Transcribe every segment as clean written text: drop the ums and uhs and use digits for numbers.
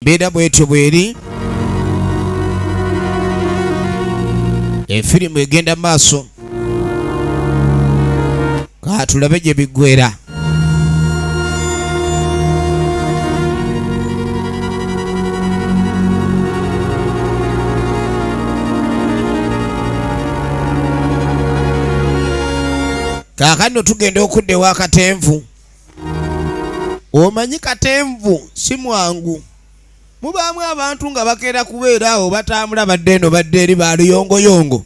beera bwetyo bweri. Efirimu egenda maaso. Katulabe gye biggwera. Kaakano tugenda okudda ewa Katenvu. Omanyi Katenvu si mwangu. Mubaamu abantu nga bakeera kubeera awo batambula badde eno badde eri baluyongoyongo.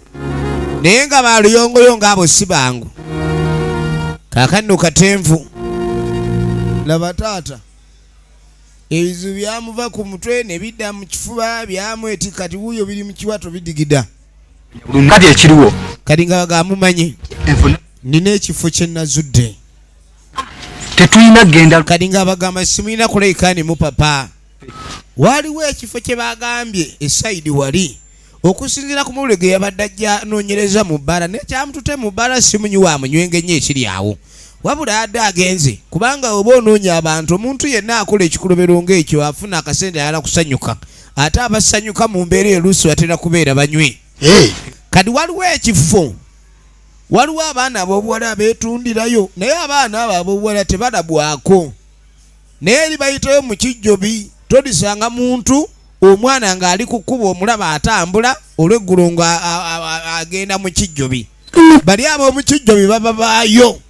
Naye nga baluyongoyongo abo si bangu. Kaakano Katenvu. Laba taata. Ebizibu byamuva ku mutwe ne bidda mu kifuba byamweti kati wuuyo biri mu kiwato bidigida. Kati ekiriwo. Kati nga bagamumanyi. Nina ekifo kye nazudde. Tetulina genda. Kati nga bagamba simulina kuleekaani mu papa. Waliwo ekifo kye bagambye esaidi wali. Okusinziira ku mawulire ge yabadde ajja anoonyereza mu bbala nekyamutute mu bbala simunyi wa munywenge nnyo ekiri awo. Wabula adde agenze kubanga oba onoonya abantu omuntu yenna akola ekikolobero ng'ekyo afuna akasente ayala kusanyuka. Ate abasanyuka mu mbeera eluusi batera kubeera banywi. Kati waliwo ekifo. Waliwo abaana ab'obuwala abeetundirayo naye abaana abo ab'obuwala tebalabwako. Naye eri bayitayo mu kijjobi todisanga muntu omwana ng'ali ku kkubo omulaba atambula olw'eggulu agenda mu kijjobi. Bali ab'omu kijjobi bababaayo.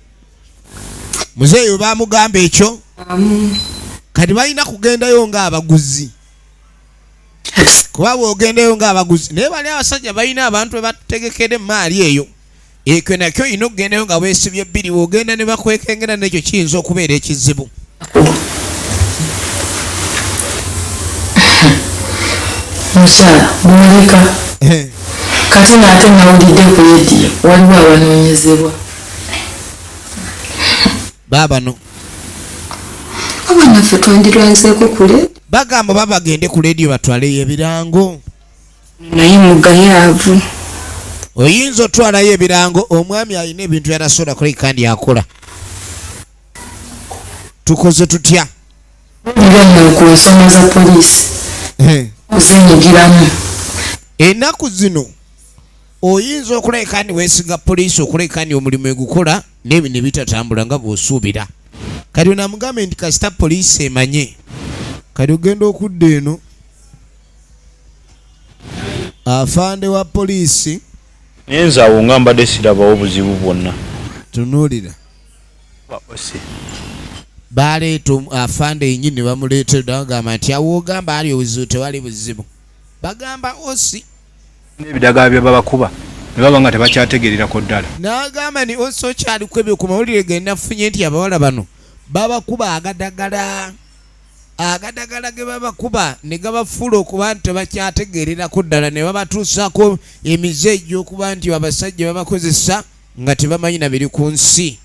Muzeeyo baamugamba ekyo. Kati balina kugendayo ng'abaguzi. Kuba bw'ogendayo ng'abaguzi naye bali abasajja balina abantu bebategekera emaali eyo. Ekyo nakyo ino okugendayo nga weesibye bbiri w'ogenda ne bakwekengera n'ekyo kiyinza okubeera ekizibu. Mukyala muleka kati nate nawulidde ku rediyo waliwo abanoonyezebwa. Baabano abaana ffe twandirwanzeeko ku rediyo. bagamba babagende ku rediyo batwaleyo ebirango. Naye mugayaavu. Oyinza otwalayo ebirango omwami alina ebintu byatasobola kuleka kandi akola. Tukoze tutya? Byonna ku ensonga za poliisi kuzinyigiramu. Ennaku zino oyinza okuleka kandi weesiga poliisi okuleka kandi omulimu egukola n'ebyo ne bitatambula nga bw'osuubira. Kati onamugambe nti kasita poliisi emanye kati ogenda okudda eno afande wa poliisi. Nyenza awo nga mbadde sirabawo buzibu bwonna. Tunuulira. Baleeta afande yennyini ne bamuleetera bagamba nti awo ogamba ali obuzibu tewali buzibu. Bagamba osi. N'ebidagala bye babakuba ne baba nga tebakyategererako ddala. N'agamba ni osi okyaliko ebyo ku mawulire ge nafunye nti abawala bano babakuba agadagala. Agadagala ge babakuba ne gabafuula okuba nti tebakyategererako ddala ne babatuusako emize egy'okuba nti abasajja babakozesa nga tebamanyi na biri ku nsi.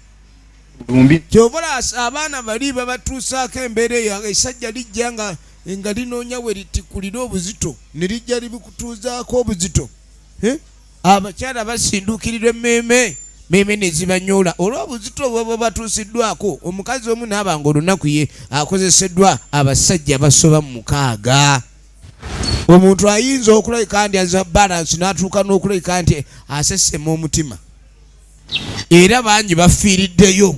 Kyobola abaana bali babatuusaako embeera eyo essajja lijja nga linoonya we litikulira obuzito ne lijja libikutuuzaako obuzito. Abakyala basinduukirirwa emmeeme ne zibanyoola olw'obuzito obwo batuusiddwako. Omukazi omu n'abanga olunaku ye akozeseddwa abasajja basoba mu 6. Omuntu ayinza okulabika nti aza balansi n'atuuka n'okulabika nti asesema omutima. Era bangi bafiiriddeyo.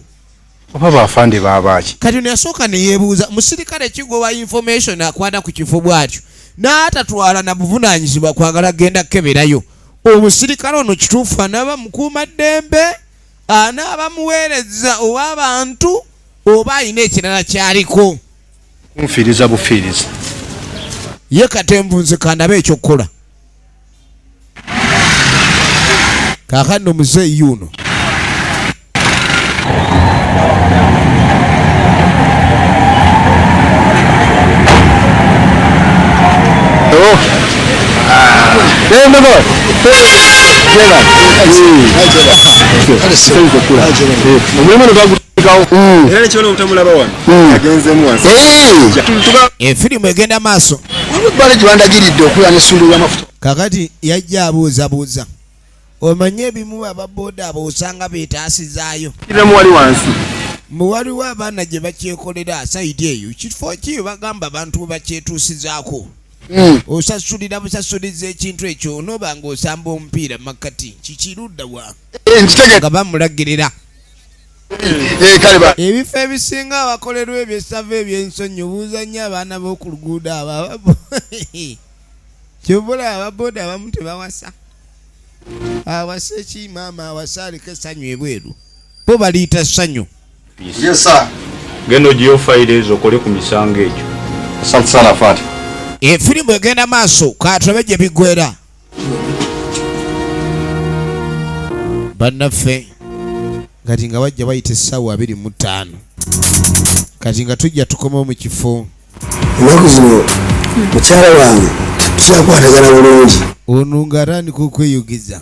Oba bafande baabaki. Kati ono yasooka ne yeebuuza musirikale kigowa information akwata ku kifo bw'atyo n'atatwala na buvunaanyizibwa kwagala genda keberayo. Omusirikale ono kituufu anaaba mukuuma ddembe, anaaba muweereza oba abantu oba alina ekirala kyaliko. Kunfiiriza bufiiriza. Ye Katenvu nze kandabe ekyokukola. Kaakano muzeeyi yuno. Efirimu egenda maaso. Kakati yajja abuuzabuuza. Omanye ebimu ababooda abo osanga beetaasizaayo. Waliwo abaana gye bakyekolera saidi eyo kifo ki bagamba abantu bakyetuusizaako osasulira busasuliza ekintu ekyo onoba ng'osamba omupiira makkati kikirudda wa nga bamulagirira ebifo ebisinga abakolerwa ebyesava ebyensonyi obuuza nnyo abaana b'oku luguudo abo kyobula ababoda abamu tebawasa awasa ekimaama awasa aliko essanyu ebweru bo baliyita ssanyu genda ogiyo fayiro ezo okole ku misango egyo. Asante sana Fati. Efirimu egenda maaso katobe gye biggwera bannaffe kati nga wajja bayita essaawa 25 kati nga tujja tukomawo mu kifo Ennaku zino mukyala wange tukyakwatagana bulungi. ono ng'atandika okweyogeza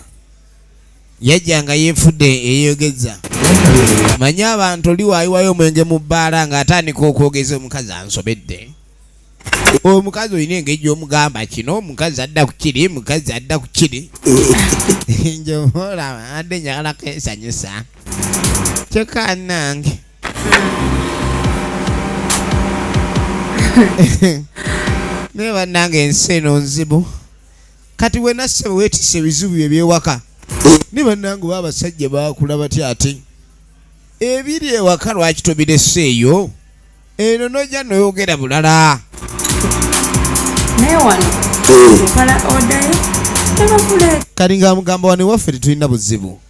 yajjanga yeefudde eyeeyogeza manyi abantu oli waayiwayo omwenge mu bbaala ng'atandika okwogeza omukazi ansobedde omukazi olina engeri gy'omugamba kino omukazi adda ku kiri mukazi adda ku kiri njoolaba adde njagala kwesanyusa kyokka nange naye bannange ensi eno nzibu kati we nassebe weetisse ebizibu ebyewaka ne bannange oba abasajja baakula batya ate ebiri ewaka lwaki tobireseeyo eno nojja noyogera bulala naye wano okola odayo tebakule kati nga mugamba wano ewaffe tetulina buzibu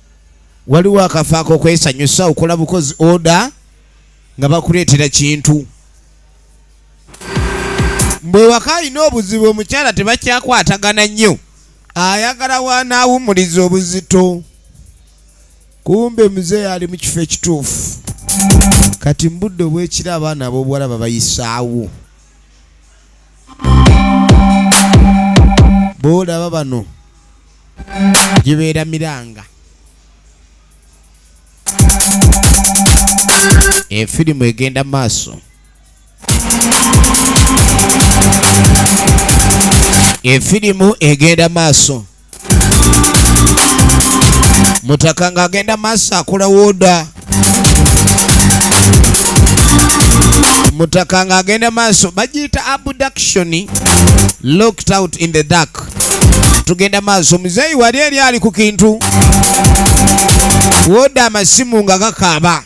waliwo akafo ak'okwesanyusa okola bukozi oda nga bakuleetera kintu mbwe waka alina obuzibu omukyala tebakyakwatagana nnyo ayagala wanaawumuliza obuzito kumbe muzeeyi ali mu kifo ekituufu kati mbudde obwekiro abaana ab'obuwala babayisaawo boolaba bano gibeera miranga efirimu egenda maaso efirimu egenda maaso mutaka ng'agenda maaso akola wooda mutaka ng'agenda maaso bagiyita abduction locked out in the dark tugenda maaso muzeeyi wali eri ali ku kintu wooda amasimu nga gakaaba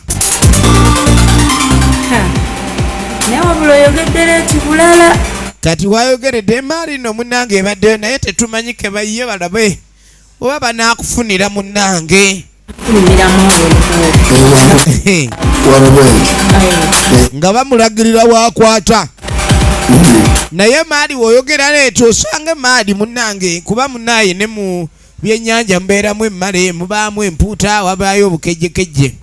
newabula oyogedde leeti bulala kati wayogeredde emaali no munnange ebaddeyo naye tetumanyi ke bayiye balabe oba banaakufunira munnange nga bamulagirira waakwata naye maadi woyogera leeti osange maadi munnange kuba munnaye ne mu byennyanja mubeeramu emmale mubaamu empuuta wabaayo obukejjekejje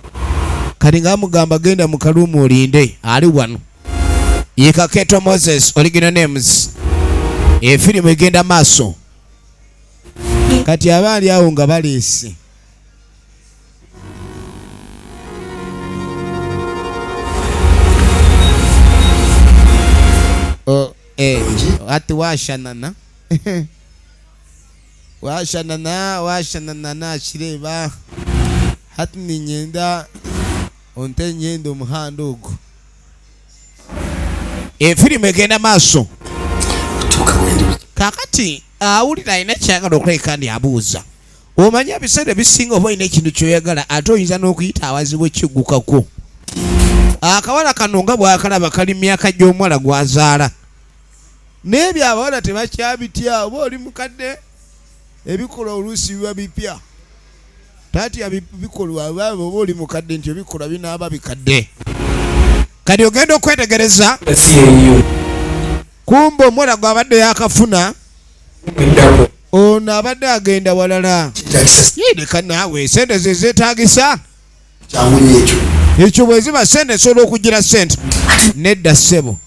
kati nga bamugamba genda mu kaluumu olinde ali wano ye Kaketo Moses original names efirimu egenda maaso kati abaali awo nga baleese ati washanana washanana nakireba hati ninyenda onte nyenda omuhanda ogwo efirimu egenda maaso kakati awulira alina kyagala okuleka ndi abuuza omanya ebiseera ebisinga oba olina ekintu kyoyagala ate oyinza n'okuyita awazibu ekiggukako akawala kano nga bwakalaba kali myaka gy'omuwala gwazaala n'ebyo abawala tebakyabitya oba oli mukadde ebikola oluusi biba bipya tatya bikolwa oba oli mukadde nti ebikola binaaba bikadde kati ogenda okwetegereza kumba omuwala gw'abadde yakafuna ono abadde agenda walala yireka naawe sente ze zeetagisa ekyo bwe ziba sente esobola okugira sente nedda ssebo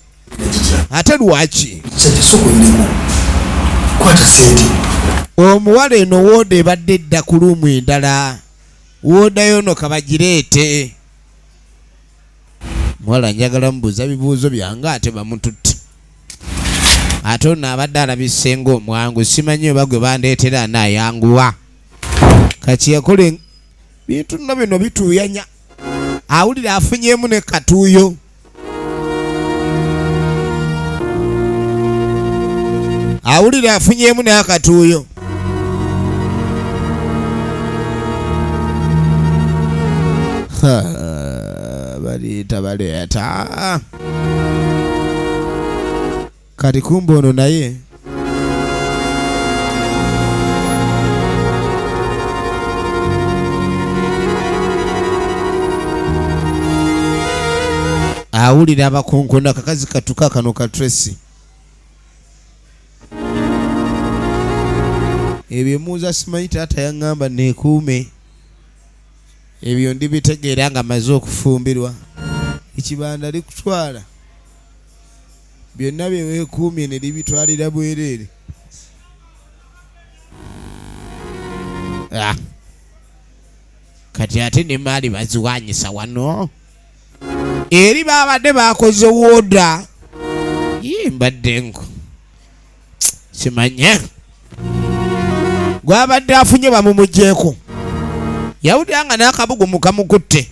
ate lwaki omuwala eno wooda ebadde edda ku luumu endala woodayo no kabagireete muwala njagala mubuuza bibuuzo byange ate bamututte ate ono abadde alabisenga omwangu simanyi oba gwe bandeetera anaayanguwa kati yakole bintu nno bino bituuyanya awulira afunyemu ne katuuyo. Awulira afunyemu n'akatuuyo. Baleeta kati kumbe ono naye awulira abakonkona kakazi katuka kano ka Tracy. Ebyo muuza simanyi taata yaŋŋamba neekuume. Ebyo ndibitegeera nga maze okufumbirwa. Ekibanda likutwala. Byonna bye weekuumye ne libitwalira bwereere. Kati ate ne maali baziwanyisa wano. Eri babadde bakoze wooda. Mbadde nku. Kimanye. Gwabadde afunye bamumugyeko. Yawulira nga n'akabugu mukamukutte.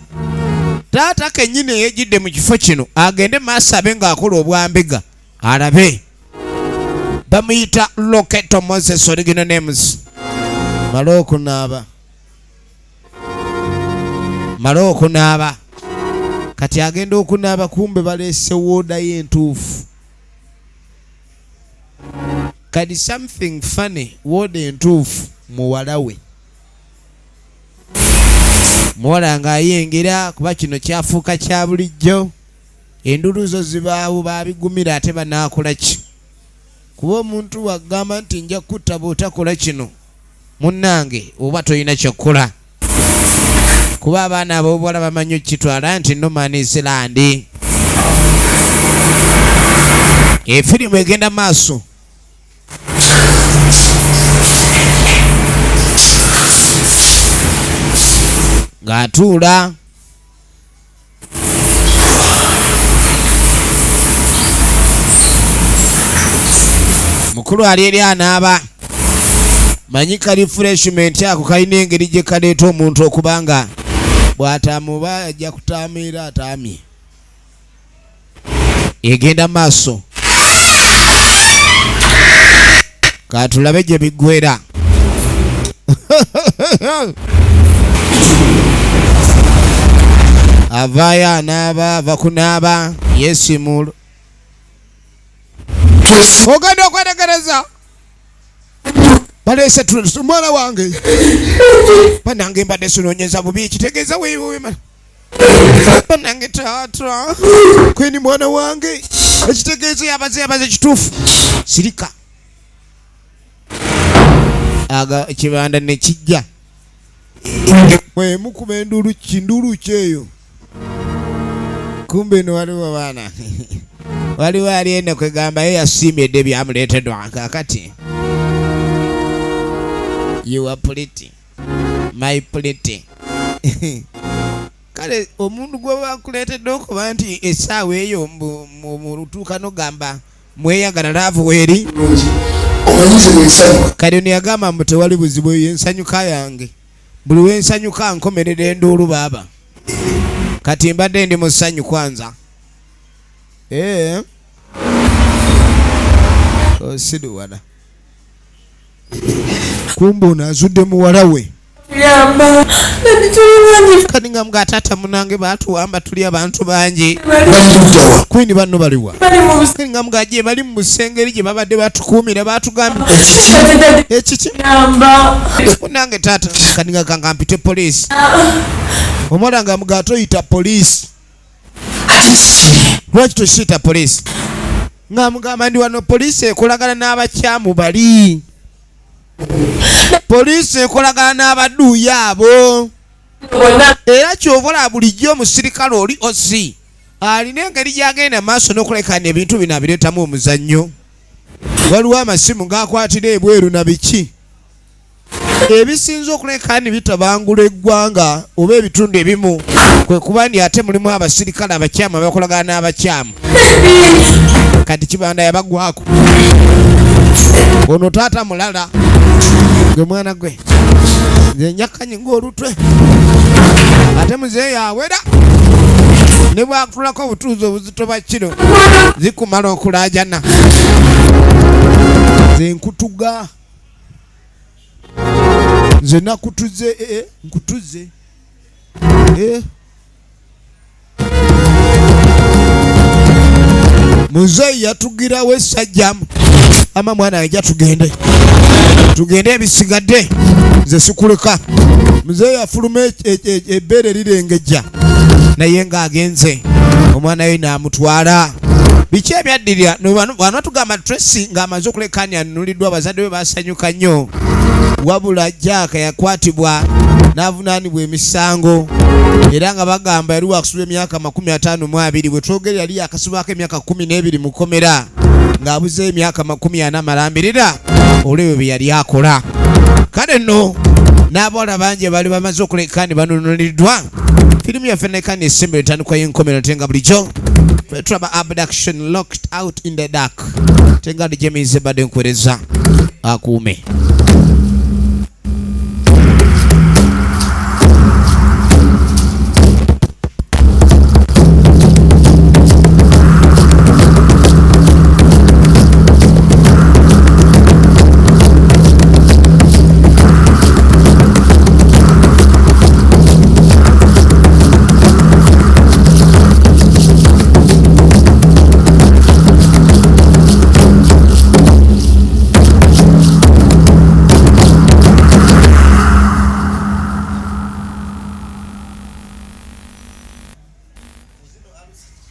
Taata kennyini yejjidde mu kifo kino agende maaso abe ng'akola obwambega alabe. Bamuyita Loketo Moses original names. Mala okunaaba. Kati agenda okunaaba kumbe baleese wooda y'entuufu. Kati something funny wooda entuufu muwala we. Muwala ng'ayengera kuba kino kyafuuka kya bulijjo. Endulu zo zibaawo baabigumira ate banaakola ki? Kuba omuntu wagamba nti nja kutta bw'otakola kino munnange oba toyina kyokkola. Kuba abaana ab'obuwala bamanyi okitwala nti no man is land. Efirimu egenda maaso. Ng'atuula mukulu ali eri anaaba. Manyika refreshment ako kalina engeri gye kaleeta omuntu okubanga bw'ataamuba ajja kutaamiira ataamye. Egenda maaso. Katulabe gye biggwera. Avaayo anaaba, ava kunaaba, yeesimuula. Ogenda okwetegereza. Baleese mwana wange. Bannange mbadde sinoonyeza bubi kitegeeza weewema. Bannange taata. Kweni mwana wange. Ekitegeeza yabaze kituufu. Sirika. Aga ekibanda ne kijja. Mwe mukuba endulu kindulu kyeyo. Kumbe no waliwo baana. Waliwo alienda kwegamba ye yasiimye edde byamuleeteddwa kakati. You are pretty. My pretty. Kale omuntu gwe bakuleetedde okuba nti essaawa eyo mu lutuuka n'ogamba mweyagala laavu weeri. Kale niyagamba mbu tewali buzibu yensanyuka yange. Buli wensanyuka nkomerera enduulu baaba. Kati mbadde ndi mu ssanyu kwanza. Osiruwala. Kumbe ono azudde muwala we. Kati nga mga taata munange baatuwamba tuli abantu bangi. Kwini banno baliwa. Kati nga mga gye bali mu busengeri gye babadde batukuumira baatugambye. Ekiki? Munange taata kati nga kanga mpite poliisi. Omwana nga mga toyita poliisi. Lwaki tosiyita poliisi? Nga mugamba ndi wano poliisi ekolagana n'abakyamu bali. Poliisi ekolagana n'abaduuya abo. Era kyobola bulijjo omusirikale oli osi alina engeri gy'agenda maaso n'okulekana ebintu bino abireetamu omuzannyo. Waliwo amasimu ng'akwatira ebweru na biki ebisinza okulekana bitabangula eggwanga oba ebitundu ebimu kwe kuba ndi ate mulimu abasirikale abakyamu abakolagana n'abakyamu. Kati kibanda yabagwako. Ono taata mulala gwe mwana gwe nze nyakanyi ng'olutwe ate muzeeyo awera. ne bwakutulako obutuuzi obuzito bwa kino zikumala okulaajana nze nkutuga nze nakutuze nkutuze muzeeyi yatugirawo essajjamu ama mwana ajja tugende ebisigadde nze sikuleka muzeeyi afuluma ebbeere lirengejja naye ng'agenze omwana we n'amutwala biki ebyaddirira wano tugamba Tracy ng'amaze okulekaani anunuliddwa abazadde be basanyuka nnyo wabula Jack yakwatibwa n'avunaanibwa emisango era nga bagamba yali wakusula emyaka 52 bwe twogera yali yakasibwako emyaka 12 mu kkomera ng'abuzeeyo emyaka 40 malambirira olwebyo bye yali akola. Kale nno n'abawala bangi bali bamaze okulekaani banunuliddwa. Firimu yaffe nekaani esembe etandikwa y'enkomero tenga bulijjo twetulaba Abduction, Locked Out in the Dark tenga dijemize badde nkwereza akuume.